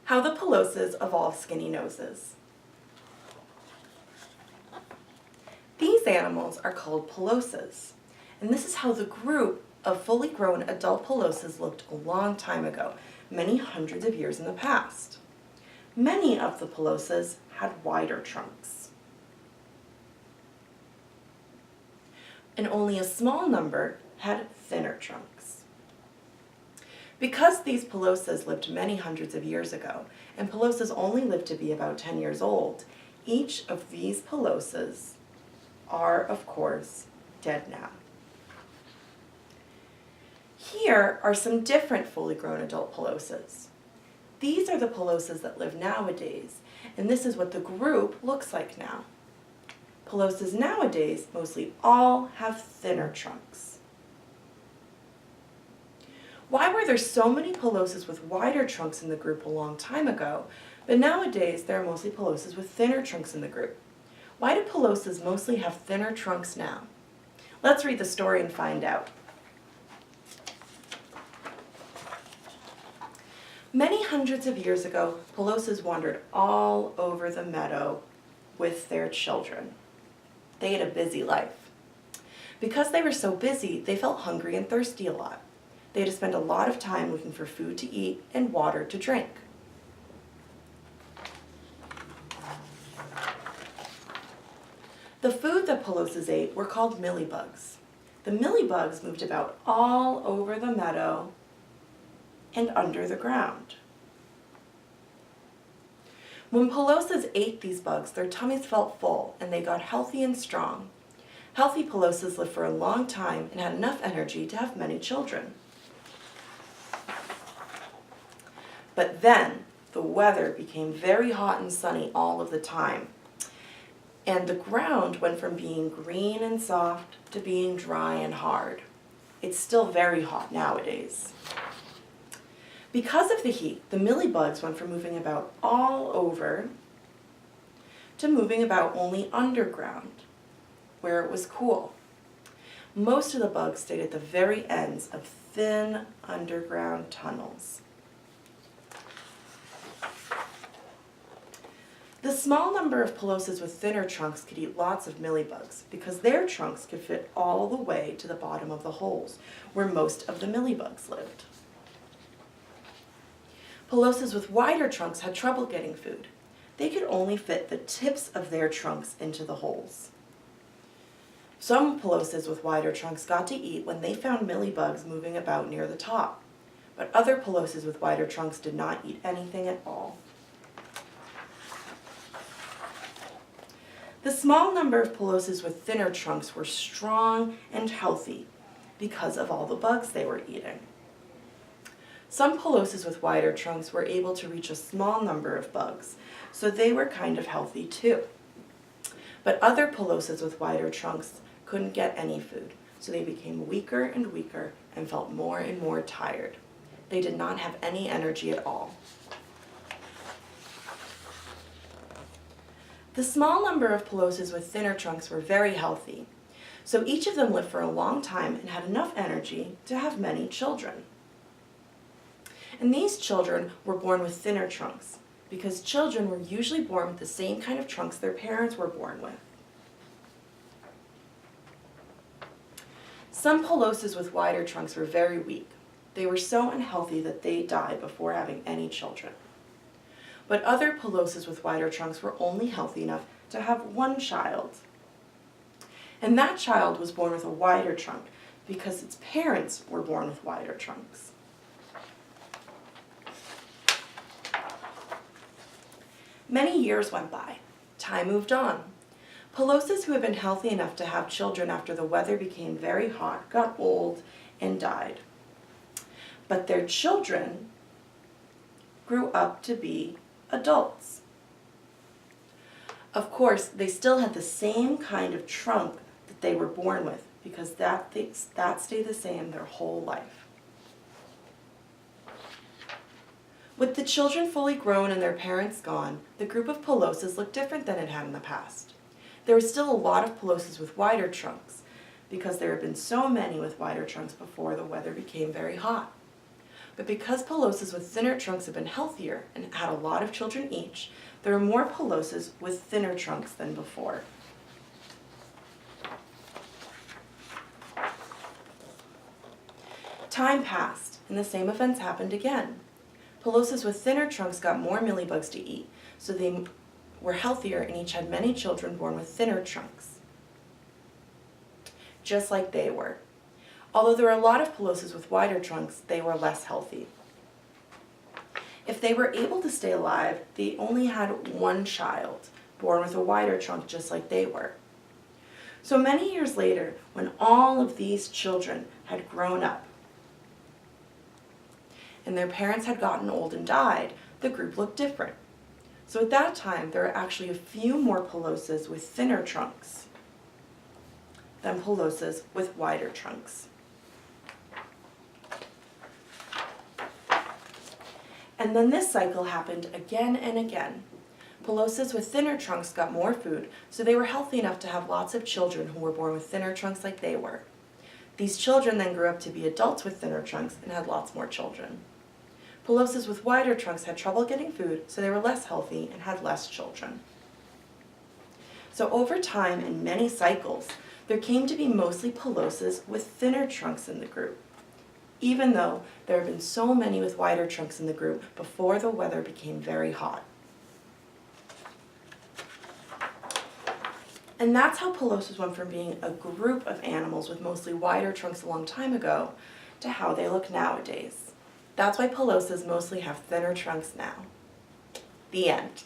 How the Piloses Evolved Skinny Noses. These animals are called piloses, and this is how the group of fully grown adult piloses looked a long time ago, many hundreds of years in the past. Many of the piloses had wider trunks, and only a small number had thinner trunks. Because these piloses lived many hundreds of years ago, and piloses only lived to be about 10 years old, each of these piloses are, of course, dead now. Here are some different fully grown adult piloses. These are the piloses that live nowadays, and this is what the group looks like now. Piloses nowadays mostly all have thinner trunks. Why were there so many piloses with wider trunks in the group a long time ago, but nowadays there are mostly piloses with thinner trunks in the group? Why do piloses mostly have thinner trunks now? Let's read the story and find out. Many hundreds of years ago, piloses wandered all over the meadow with their children. They had a busy life. Because they were so busy, they felt hungry and thirsty a lot. They had to spend a lot of time looking for food to eat and water to drink. The food that piloses ate were called mealybugs. The mealybugs moved about all over the meadow and under the ground. When piloses ate these bugs, their tummies felt full and they got healthy and strong. Healthy piloses lived for a long time and had enough energy to have many children. But then the weather became very hot and sunny all of the time, and the ground went from being green and soft to being dry and hard. It's still very hot nowadays. Because of the heat, the mealybugs went from moving about all over to moving about only underground, where it was cool. Most of the bugs stayed at the very ends of thin underground tunnels. The small number of piloses with thinner trunks could eat lots of mealybugs because their trunks could fit all the way to the bottom of the holes where most of the mealybugs lived. Piloses with wider trunks had trouble getting food. They could only fit the tips of their trunks into the holes. Some piloses with wider trunks got to eat when they found mealybugs moving about near the top, but other piloses with wider trunks did not eat anything at all. The small number of piloses with thinner trunks were strong and healthy because of all the bugs they were eating. Some piloses with wider trunks were able to reach a small number of bugs, so they were kind of healthy too. But other piloses with wider trunks couldn't get any food, so they became weaker and weaker and felt more and more tired. They did not have any energy at all. The small number of piloses with thinner trunks were very healthy, so each of them lived for a long time and had enough energy to have many children. And these children were born with thinner trunks, because children were usually born with the same kind of trunks their parents were born with. Some piloses with wider trunks were very weak. They were so unhealthy that they died before having any children. But other piloses with wider trunks were only healthy enough to have one child. And that child was born with a wider trunk because its parents were born with wider trunks. Many years went by. Time moved on. Piloses who had been healthy enough to have children after the weather became very hot got old and died. But their children grew up to be adults. Of course, they still had the same kind of trunk that they were born with because that stayed the same their whole life. With the children fully grown and their parents gone, the group of piloses looked different than it had in the past. There were still a lot of piloses with wider trunks because there had been so many with wider trunks before the weather became very hot. But because piloses with thinner trunks have been healthier and had a lot of children each, there are more piloses with thinner trunks than before. Time passed, and the same events happened again. Piloses with thinner trunks got more mealybugs to eat, so they were healthier and each had many children born with thinner trunks, just like they were. Although there were a lot of piloses with wider trunks, they were less healthy. If they were able to stay alive, they only had one child, born with a wider trunk just like they were. So many years later, when all of these children had grown up and their parents had gotten old and died, the group looked different. So at that time, there were actually a few more piloses with thinner trunks than piloses with wider trunks. And then this cycle happened again and again. Piloses with thinner trunks got more food, so they were healthy enough to have lots of children who were born with thinner trunks like they were. These children then grew up to be adults with thinner trunks and had lots more children. Piloses with wider trunks had trouble getting food, so they were less healthy and had less children. So over time, in many cycles, there came to be mostly piloses with thinner trunks in the group, even though there have been so many with wider trunks in the group before the weather became very hot. And that's how piloses went from being a group of animals with mostly wider trunks a long time ago to how they look nowadays. That's why piloses mostly have thinner trunks now. The end.